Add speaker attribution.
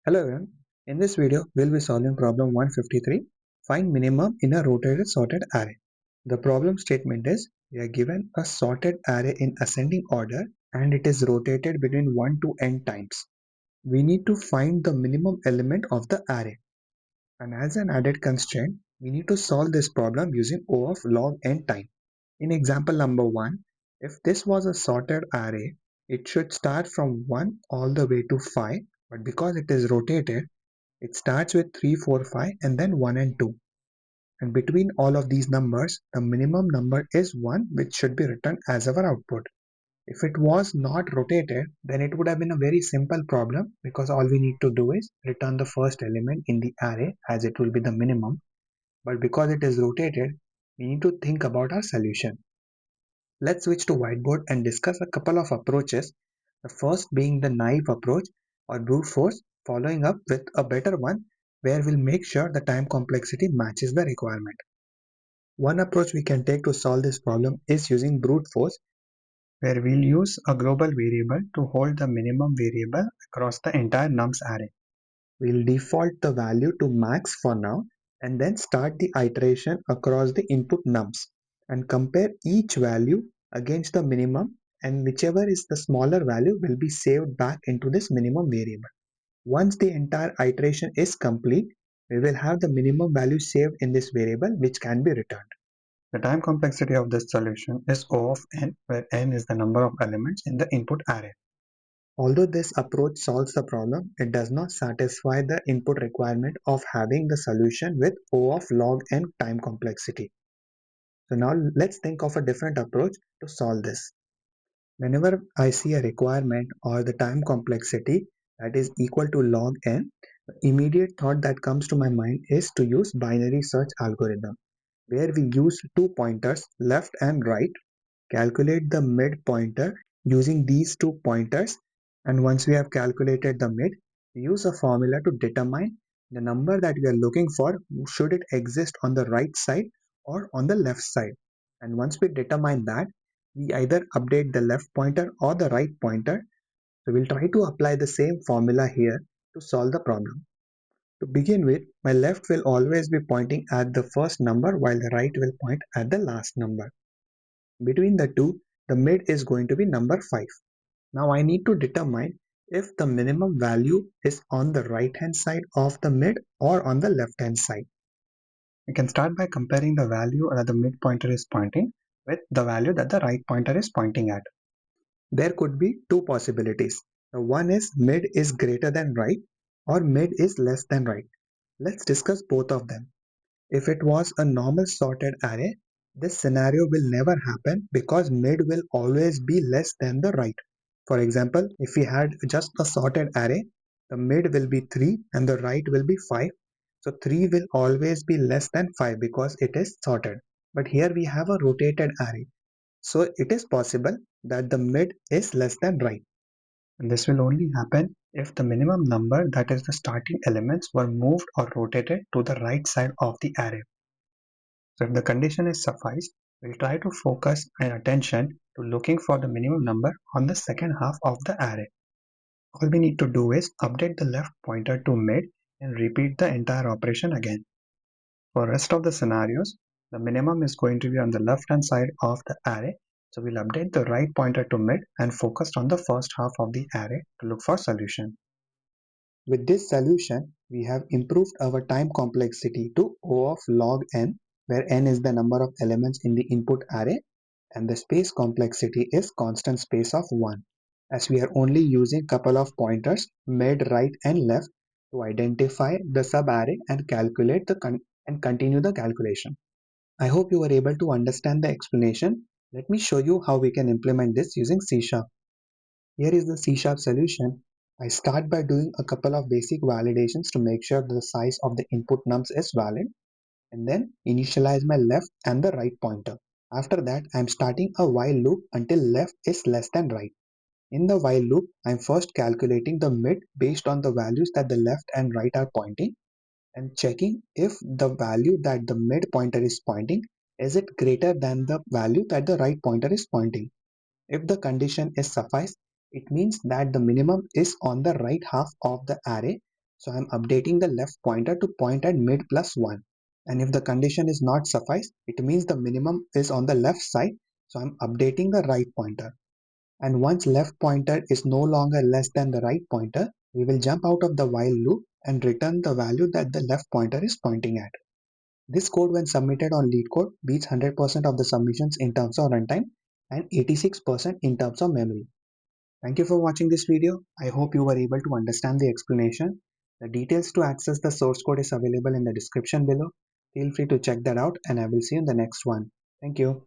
Speaker 1: Hello everyone. In this video, we'll be solving problem 153. Find minimum in a rotated sorted array. The problem statement is we are given a sorted array in ascending order and it is rotated between 1 to n times. We need to find the minimum element of the array. And as an added constraint, we need to solve this problem using O of log n time. In example number 1, if this was a sorted array, it should start from 1 all the way to 5, but because it is rotated, it starts with 3, 4, 5 and then 1 and 2. And between all of these numbers, the minimum number is 1, which should be written as our output. If it was not rotated, then it would have been a very simple problem because all we need to do is return the first element in the array as it will be the minimum. But because it is rotated, we need to think about our solution. Let's switch to whiteboard and discuss a couple of approaches. The first being the naive approach or brute force, following up with a better one where we'll make sure the time complexity matches the requirement. One approach we can take to solve this problem is using brute force, where we'll use a global variable to hold the minimum variable across the entire nums array. We'll default the value to max for now and then start the iteration across the input nums and compare each value against the minimum, and whichever is the smaller value will be saved back into this minimum variable. Once the entire iteration is complete, we will have the minimum value saved in this variable which can be returned. The time complexity of this solution is O of n, where n is the number of elements in the input array. Although this approach solves the problem, it does not satisfy the input requirement of having the solution with O of log n time complexity. So now let's think of a different approach to solve this. Whenever I see a requirement or the time complexity that is equal to log n, the immediate thought that comes to my mind is to use binary search algorithm, where we use two pointers left and right, calculate the mid pointer using these two pointers, and once we have calculated the mid, we use a formula to determine the number that we are looking for, should it exist on the right side or on the left side. And once we determine that, we either update the left pointer or the right pointer. So we'll try to apply the same formula here to solve the problem. To begin with, my left will always be pointing at the first number while the right will point at the last number. Between the two, the mid is going to be number 5. Now I need to determine if the minimum value is on the right hand side of the mid or on the left hand side. We can start by comparing the value that the mid pointer is pointing with the value that the right pointer is pointing at. There could be two possibilities. The one is mid is greater than right or mid is less than right. Let's discuss both of them. If it was a normal sorted array, this scenario will never happen because mid will always be less than the right. For example, if we had just a sorted array, the mid will be 3 and the right will be 5. So 3 will always be less than 5 because it is sorted. But here we have a rotated array. So it is possible that the mid is less than right. And this will only happen if the minimum number, that is the starting elements, were moved or rotated to the right side of the array. So if the condition is sufficed, we'll try to focus our attention to looking for the minimum number on the second half of the array. All we need to do is update the left pointer to mid and repeat the entire operation again. For rest of the scenarios, the minimum is going to be on the left hand side of the array. So we'll update the right pointer to mid and focus on the first half of the array to look for solution. With this solution, we have improved our time complexity to O of log n, where n is the number of elements in the input array and the space complexity is constant space of 1, as we are only using couple of pointers mid, right and left to identify the subarray and calculate and continue the calculation. I hope you were able to understand the explanation. Let me show you how we can implement this using C#. Here is the C# solution. I start by doing a couple of basic validations to make sure the size of the input nums is valid, and then initialize my left and the right pointer. After that, I am starting a while loop until left is less than right. In the while loop, I am first calculating the mid based on the values that the left and right are pointing and checking if the value that the mid pointer is pointing is it greater than the value that the right pointer is pointing. If the condition is suffice, it means that the minimum is on the right half of the array, So I'm updating the left pointer to point at mid plus 1. And if the condition is not suffice, it means the minimum is on the left side. So I'm updating the right pointer. And once left pointer is no longer less than the right pointer, we will jump out of the while loop and return the value that the left pointer is pointing at. This code when submitted on LeetCode beats 100% of the submissions in terms of runtime and 86% in terms of memory. Thank you for watching this video. I hope you were able to understand the explanation. The details to access the source code is available in the description below. Feel free to check that out and I will see you in the next one. Thank you.